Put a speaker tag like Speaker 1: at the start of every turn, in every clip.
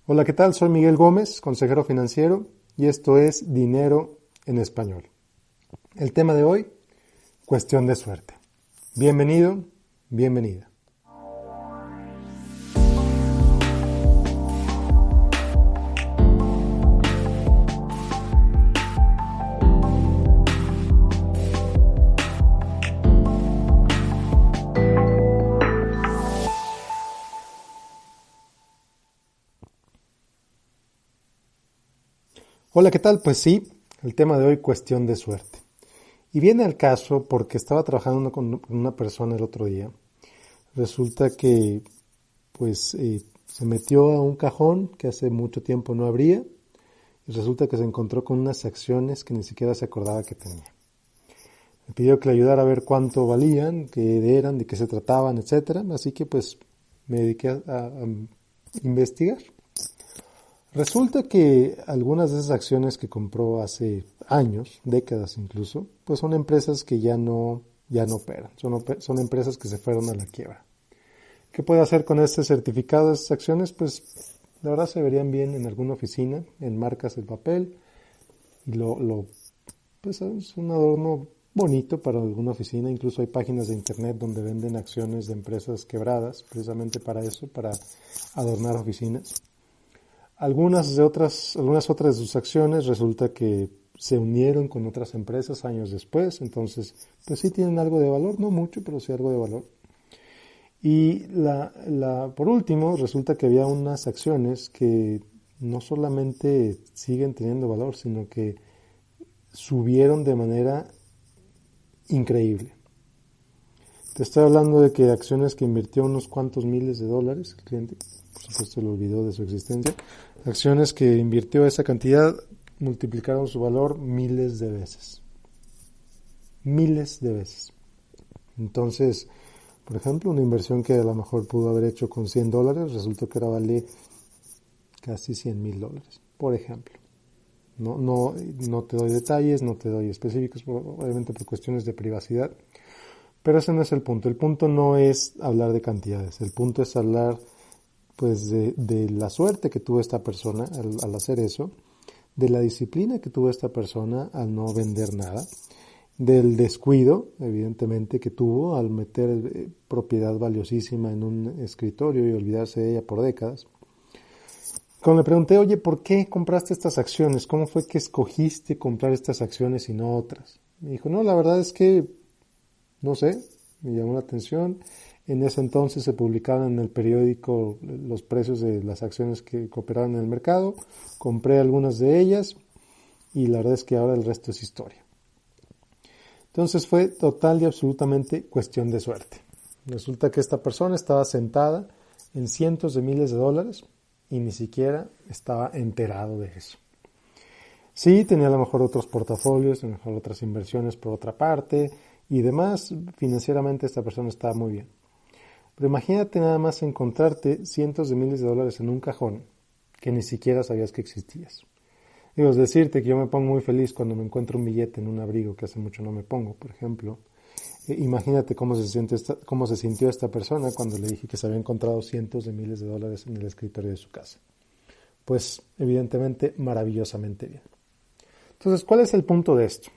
Speaker 1: Hola, ¿qué tal? Soy Miguel Gómez, consejero financiero, y esto es Dinero en Español. El tema de hoy, cuestión de suerte. Bienvenido, bienvenida. Hola, ¿qué tal? Pues sí, el tema de hoy, cuestión de suerte. Y viene al caso porque estaba trabajando con una persona el otro día. Resulta que se metió a un cajón que hace mucho tiempo no abría y resulta que se encontró con unas acciones que ni siquiera se acordaba que tenía. Me pidió que le ayudara a ver cuánto valían, qué eran, de qué se trataban, etcétera. Así que pues me dediqué a investigar. Resulta que algunas de esas acciones que compró hace años, décadas incluso, pues son empresas que ya no operan. Son empresas que se fueron a la quiebra. ¿Qué puede hacer con este certificado de esas acciones? Pues la verdad se verían bien en alguna oficina, en marcas el papel, y pues es un adorno bonito para alguna oficina. Incluso hay páginas de internet donde venden acciones de empresas quebradas, precisamente para eso, para adornar oficinas. Algunas otras de sus acciones resulta que se unieron con otras empresas años después, entonces pues sí tienen algo de valor, no mucho, pero sí algo de valor. Y por último, resulta que había unas acciones que no solamente siguen teniendo valor, sino que subieron de manera increíble. Te estoy hablando de que acciones que invirtió unos cuantos miles de dólares, el cliente, por supuesto, le olvidó de su existencia. Acciones que invirtió esa cantidad multiplicaron su valor miles de veces. Miles de veces. Entonces, por ejemplo, una inversión que a lo mejor pudo haber hecho con $100, resultó que ahora vale casi $100,000, por ejemplo. No te doy detalles, no te doy específicos, obviamente por cuestiones de privacidad. Pero ese no es el punto. El punto no es hablar de cantidades. El punto es hablar pues de la suerte que tuvo esta persona al hacer eso, de la disciplina que tuvo esta persona al no vender nada, del descuido, evidentemente, que tuvo al meter propiedad valiosísima en un escritorio y olvidarse de ella por décadas. Cuando le pregunté, oye, ¿por qué compraste estas acciones? ¿Cómo fue que escogiste comprar estas acciones y no otras? Me dijo, no, la verdad es que no sé, me llamó la atención. En ese entonces se publicaban en el periódico los precios de las acciones que operaban en el mercado. Compré algunas de ellas y la verdad es que ahora el resto es historia. Entonces fue total y absolutamente cuestión de suerte. Resulta que esta persona estaba sentada en cientos de miles de dólares y ni siquiera estaba enterado de eso. Sí, tenía a lo mejor otros portafolios, a lo mejor otras inversiones por otra parte, y demás, financieramente esta persona estaba muy bien. Pero imagínate nada más encontrarte cientos de miles de dólares en un cajón que ni siquiera sabías que existías. Digo, es decirte que yo me pongo muy feliz cuando me encuentro un billete en un abrigo que hace mucho no me pongo, por ejemplo. Imagínate cómo se sintió esta persona cuando le dije que se había encontrado cientos de miles de dólares en el escritorio de su casa. Pues evidentemente maravillosamente bien. Entonces, ¿cuál es el punto de esto?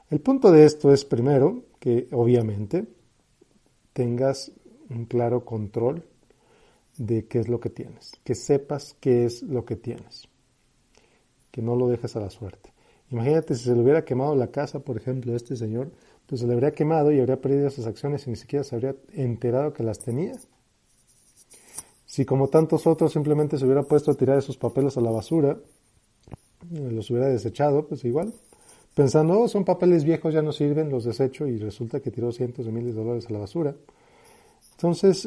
Speaker 1: El punto de esto es, primero, que obviamente tengas un claro control de qué es lo que tienes, que sepas qué es lo que tienes, que no lo dejes a la suerte. Imagínate si se le hubiera quemado la casa, por ejemplo, a este señor, pues se le habría quemado y habría perdido esas acciones y ni siquiera se habría enterado que las tenía. Si como tantos otros simplemente se hubiera puesto a tirar esos papeles a la basura, los hubiera desechado, pues igual, pensando, son papeles viejos, ya no sirven, los desecho, y resulta que tiró cientos de miles de dólares a la basura. Entonces,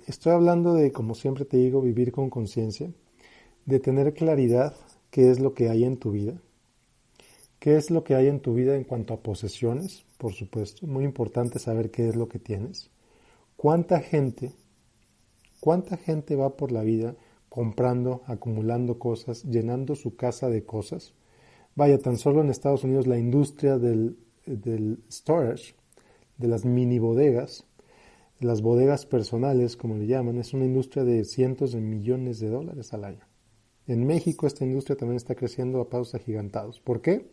Speaker 1: estoy hablando de, como siempre te digo, vivir con conciencia, de tener claridad qué es lo que hay en tu vida, qué es lo que hay en tu vida en cuanto a posesiones, por supuesto, muy importante saber qué es lo que tienes, cuánta gente va por la vida comprando, acumulando cosas, llenando su casa de cosas. Vaya, tan solo en Estados Unidos la industria del storage, de las mini bodegas, Las bodegas personales, como le llaman, es una industria de cientos de millones de dólares al año. En México esta industria también está creciendo a pasos agigantados. ¿Por qué?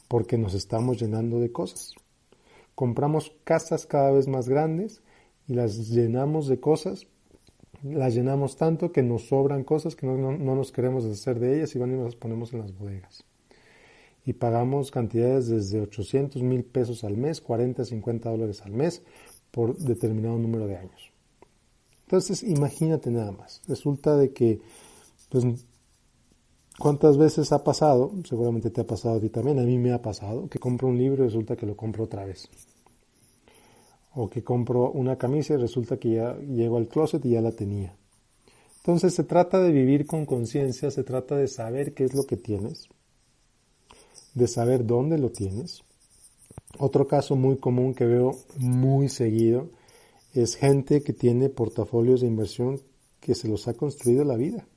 Speaker 1: Porque nos estamos llenando de cosas. Compramos casas cada vez más grandes y las llenamos de cosas. Las llenamos tanto que nos sobran cosas que no nos queremos deshacer de ellas y van y las ponemos en las bodegas. Y pagamos cantidades desde 800,000 pesos al mes, 40, 50 dólares al mes por determinado número de años. Entonces, imagínate nada más. Resulta de que, pues, ¿cuántas veces ha pasado? Seguramente te ha pasado a ti también, a mí me ha pasado, que compro un libro y resulta que lo compro otra vez. O que compro una camisa y resulta que ya llego al closet y ya la tenía. Entonces, se trata de vivir con conciencia, se trata de saber qué es lo que tienes, de saber dónde lo tienes. Otro caso muy común que veo muy seguido es gente que tiene portafolios de inversión que se los ha construido la vida.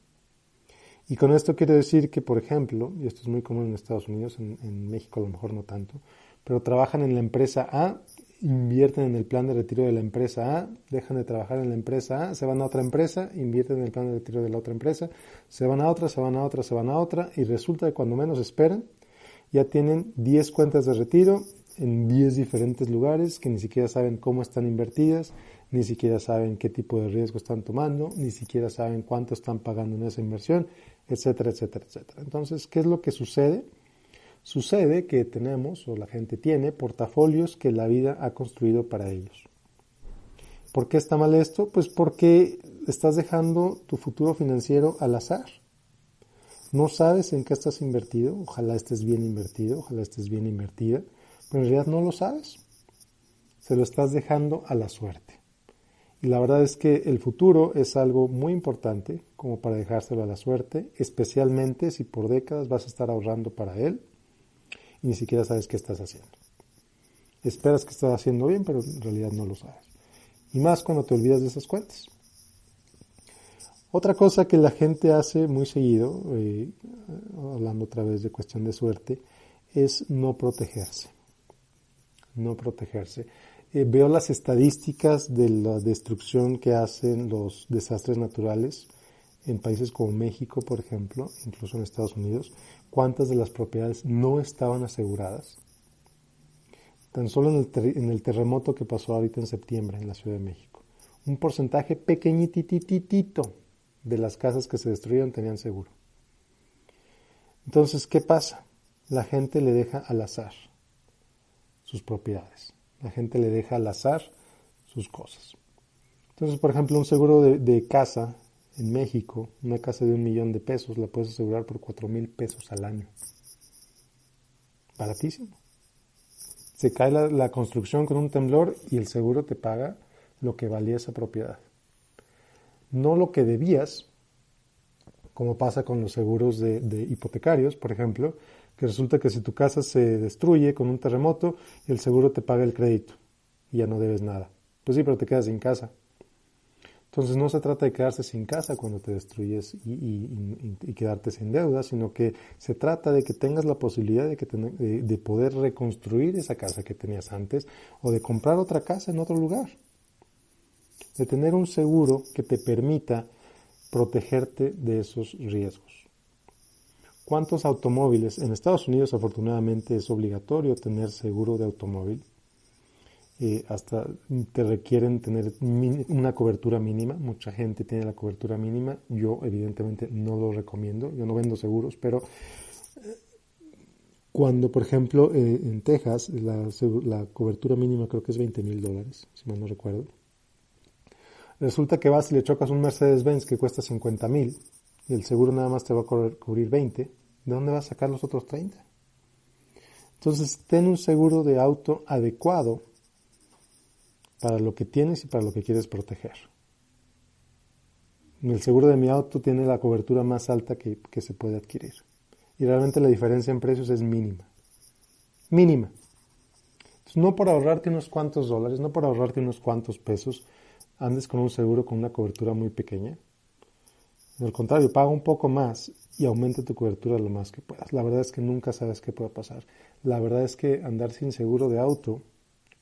Speaker 1: Y con esto quiero decir que, por ejemplo, y esto es muy común en Estados Unidos, en México a lo mejor no tanto, pero trabajan en la empresa A, invierten en el plan de retiro de la empresa A, dejan de trabajar en la empresa A, se van a otra empresa, invierten en el plan de retiro de la otra empresa, se van a otra, se van a otra, se van a otra, y resulta que cuando menos esperan, ya tienen 10 cuentas de retiro en 10 diferentes lugares que ni siquiera saben cómo están invertidas, ni siquiera saben qué tipo de riesgo están tomando, ni siquiera saben cuánto están pagando en esa inversión, etcétera, etcétera, etcétera. Entonces, ¿qué es lo que sucede? Sucede que tenemos, o la gente tiene, portafolios que la vida ha construido para ellos. ¿Por qué está mal esto? Pues porque estás dejando tu futuro financiero al azar. No sabes en qué estás invertido, ojalá estés bien invertido, ojalá estés bien invertida, pero en realidad no lo sabes. Se lo estás dejando a la suerte. Y la verdad es que el futuro es algo muy importante como para dejárselo a la suerte, especialmente si por décadas vas a estar ahorrando para él y ni siquiera sabes qué estás haciendo. Esperas que estás haciendo bien, pero en realidad no lo sabes. Y más cuando te olvidas de esas cuentas. Otra cosa que la gente hace muy seguido, hablando otra vez de cuestión de suerte, es no protegerse. No protegerse. Veo las estadísticas de la destrucción que hacen los desastres naturales en países como México, por ejemplo, incluso en Estados Unidos, cuántas de las propiedades no estaban aseguradas. Tan solo en el terremoto que pasó ahorita en septiembre en la Ciudad de México, un porcentaje pequeñitititito de las casas que se destruyeron tenían seguro. Entonces, ¿qué pasa? La gente le deja al azar sus propiedades. La gente le deja al azar sus cosas. Entonces, por ejemplo, un seguro de casa en México, una casa de 1,000,000 de pesos, la puedes asegurar por 4,000 pesos al año. Baratísimo. Se cae la construcción con un temblor y el seguro te paga lo que valía esa propiedad. No lo que debías, como pasa con los seguros de hipotecarios, por ejemplo, que resulta que si tu casa se destruye con un terremoto, el seguro te paga el crédito y ya no debes nada. Pues sí, pero te quedas sin casa. Entonces no se trata de quedarse sin casa cuando te destruyes y quedarte sin deuda, sino que se trata de que tengas la posibilidad de poder reconstruir esa casa que tenías antes o de comprar otra casa en otro lugar. De tener un seguro que te permita protegerte de esos riesgos. ¿Cuántos automóviles? En Estados Unidos afortunadamente es obligatorio tener seguro de automóvil. Hasta te requieren tener una cobertura mínima. Mucha gente tiene la cobertura mínima. Yo evidentemente no lo recomiendo. Yo no vendo seguros, pero cuando, por ejemplo, en Texas la cobertura mínima creo que es $20,000, si mal no recuerdo. Resulta que vas y le chocas un Mercedes-Benz que cuesta 50,000 y el seguro nada más te va a cubrir 20. ¿De dónde vas a sacar los otros 30? Entonces, ten un seguro de auto adecuado para lo que tienes y para lo que quieres proteger. El seguro de mi auto tiene la cobertura más alta que se puede adquirir. Y realmente la diferencia en precios es mínima. Mínima. Entonces, no por ahorrarte unos cuantos dólares, no por ahorrarte unos cuantos pesos, andes con un seguro con una cobertura muy pequeña. Al contrario, paga un poco más y aumenta tu cobertura lo más que puedas. La verdad es que nunca sabes qué puede pasar. La verdad es que andar sin seguro de auto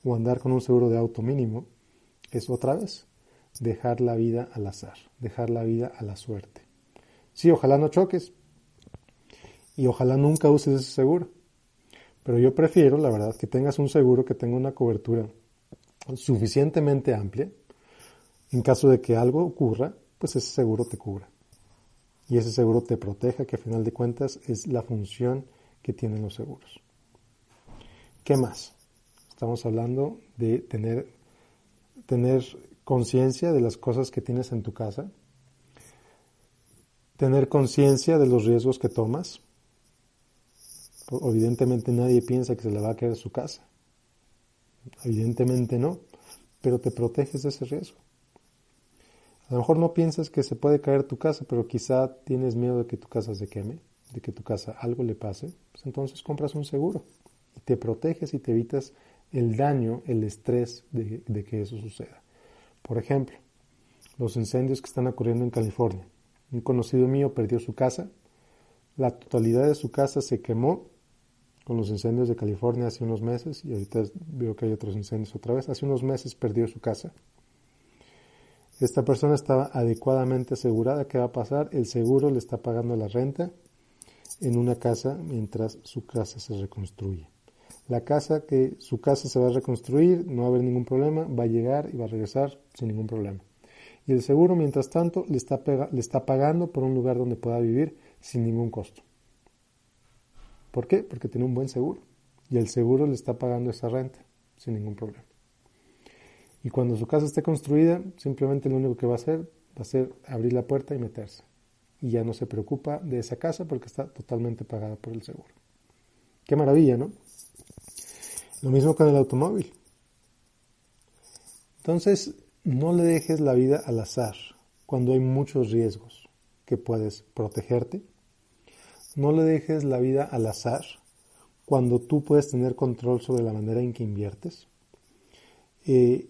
Speaker 1: o andar con un seguro de auto mínimo es otra vez dejar la vida al azar, dejar la vida a la suerte. Sí, ojalá no choques y ojalá nunca uses ese seguro, pero yo prefiero, la verdad, que tengas un seguro que tenga una cobertura suficientemente amplia. En caso de que algo ocurra, pues ese seguro te cubra. Y ese seguro te proteja, que a final de cuentas es la función que tienen los seguros. ¿Qué más? Estamos hablando de tener conciencia de las cosas que tienes en tu casa, tener conciencia de los riesgos que tomas. Evidentemente nadie piensa que se le va a caer su casa. Evidentemente no, pero te proteges de ese riesgo. A lo mejor no piensas que se puede caer tu casa, pero quizá tienes miedo de que tu casa se queme, de que tu casa algo le pase, pues entonces compras un seguro y te proteges y te evitas el daño, el estrés de que eso suceda. Por ejemplo, los incendios que están ocurriendo en California. Un conocido mío perdió su casa, la totalidad de su casa se quemó con los incendios de California hace unos meses, y ahorita veo que hay otros incendios otra vez. Hace unos meses perdió su casa. Esta persona estaba adecuadamente asegurada. ¿Qué va a pasar? El seguro le está pagando la renta en una casa mientras su casa se reconstruye. Su casa se va a reconstruir, no va a haber ningún problema, va a llegar y va a regresar sin ningún problema. Y el seguro, mientras tanto, le está pagando por un lugar donde pueda vivir sin ningún costo. ¿Por qué? Porque tiene un buen seguro. Y el seguro le está pagando esa renta sin ningún problema. Y cuando su casa esté construida, simplemente lo único que va a ser abrir la puerta y meterse. Y ya no se preocupa de esa casa porque está totalmente pagada por el seguro. Qué maravilla, ¿no? Lo mismo con el automóvil. Entonces, no le dejes la vida al azar cuando hay muchos riesgos que puedes protegerte. No le dejes la vida al azar cuando tú puedes tener control sobre la manera en que inviertes. Y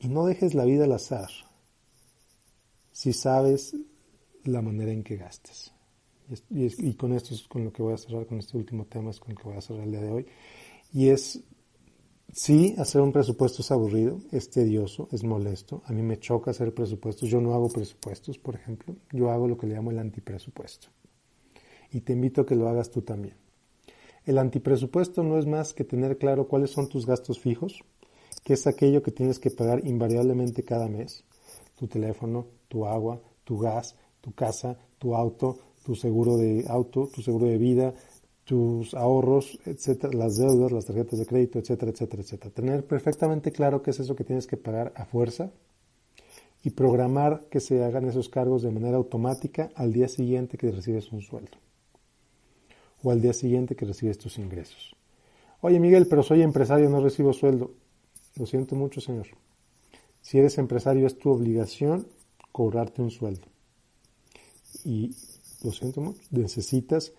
Speaker 1: no dejes la vida al azar si sabes la manera en que gastes. Y con esto es con lo que voy a cerrar, con este último tema es con el que voy a cerrar el día de hoy. Y es, sí, hacer un presupuesto es aburrido, es tedioso, es molesto. A mí me choca hacer presupuestos. Yo no hago presupuestos, por ejemplo. Yo hago lo que le llamo el antipresupuesto. Y te invito a que lo hagas tú también. El antipresupuesto no es más que tener claro cuáles son tus gastos fijos, que es aquello que tienes que pagar invariablemente cada mes. Tu teléfono, tu agua, tu gas, tu casa, tu auto, tu seguro de vida, tus ahorros, etcétera, las deudas, las tarjetas de crédito, etcétera, etcétera, etcétera. Tener perfectamente claro qué es eso que tienes que pagar a fuerza y programar que se hagan esos cargos de manera automática al día siguiente que recibes un sueldo o al día siguiente que recibes tus ingresos. Oye, Miguel, pero soy empresario, no recibo sueldo. Lo siento mucho, señor. Si eres empresario, es tu obligación cobrarte un sueldo. Y lo siento mucho, necesitas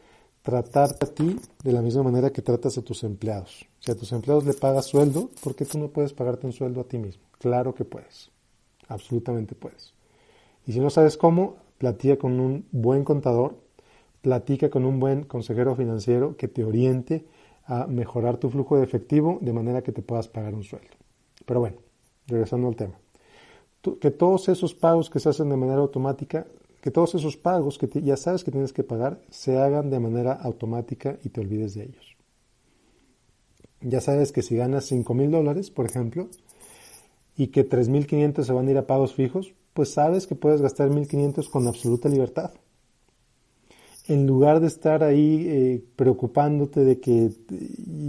Speaker 1: tratarte a ti de la misma manera que tratas a tus empleados. Si a tus empleados le pagas sueldo, ¿por qué tú no puedes pagarte un sueldo a ti mismo? Claro que puedes. Absolutamente puedes. Y si no sabes cómo, platica con un buen contador, platica con un buen consejero financiero que te oriente a mejorar tu flujo de efectivo de manera que te puedas pagar un sueldo. Pero bueno, regresando al tema. Que todos esos pagos que se hacen de manera automática, que todos esos pagos que ya sabes que tienes que pagar, se hagan de manera automática y te olvides de ellos. Ya sabes que si ganas $5,000, por ejemplo, y que 3,500 se van a ir a pagos fijos, pues sabes que puedes gastar 1,500 con absoluta libertad. En lugar de estar ahí preocupándote de que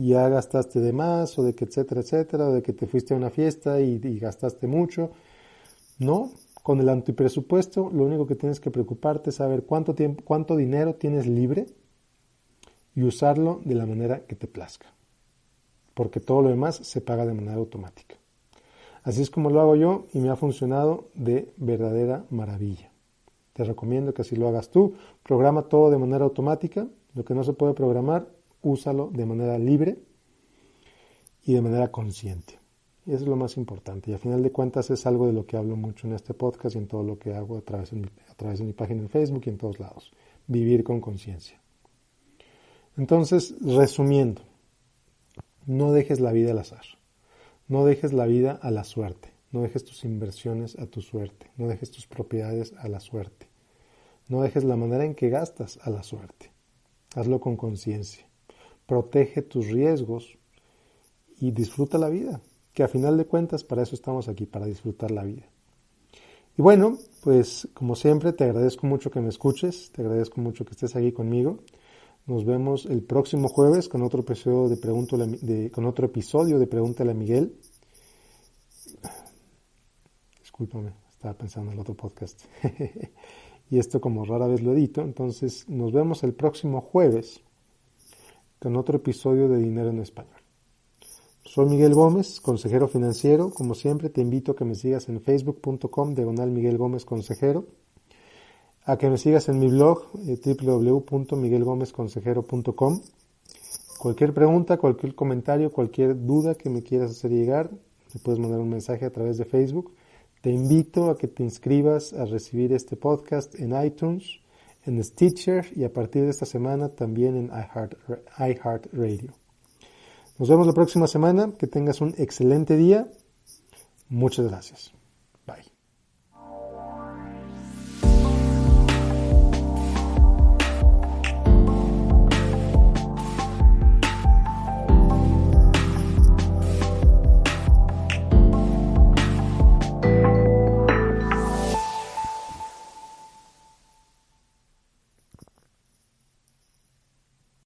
Speaker 1: ya gastaste de más, o de que etcétera, o de que te fuiste a una fiesta y gastaste mucho. No, con el antipresupuesto lo único que tienes que preocuparte es saber cuánto dinero tienes libre y usarlo de la manera que te plazca. Porque todo lo demás se paga de manera automática. Así es como lo hago yo y me ha funcionado de verdadera maravilla. Te recomiendo que así lo hagas tú. Programa todo de manera automática. Lo que no se puede programar, úsalo de manera libre y de manera consciente. Y eso es lo más importante. Y a final de cuentas es algo de lo que hablo mucho en este podcast y en todo lo que hago a través de mi página en Facebook y en todos lados. Vivir con conciencia. Entonces, resumiendo, no dejes la vida al azar. No dejes la vida a la suerte. No dejes tus inversiones a tu suerte. No dejes tus propiedades a la suerte. No dejes la manera en que gastas a la suerte. Hazlo con conciencia. Protege tus riesgos y disfruta la vida, que a final de cuentas para eso estamos aquí, para disfrutar la vida. Y bueno, pues como siempre te agradezco mucho que me escuches, te agradezco mucho que estés aquí conmigo. Nos vemos el próximo jueves con otro episodio de Pregúntale a Miguel. Discúlpame, estaba pensando en el otro podcast. Y esto como rara vez lo edito, entonces nos vemos el próximo jueves con otro episodio de Dinero en Español. Soy Miguel Gómez, consejero financiero. Como siempre te invito a que me sigas en facebook.com/Miguel Gómez Consejero, a que me sigas en mi blog www.miguelgomezconsejero.com. Cualquier pregunta, cualquier comentario, cualquier duda que me quieras hacer llegar, me puedes mandar un mensaje a través de Facebook. Te invito a que te inscribas a recibir este podcast en iTunes, en Stitcher y a partir de esta semana también en iHeartRadio. Nos vemos la próxima semana. Que tengas un excelente día. Muchas gracias.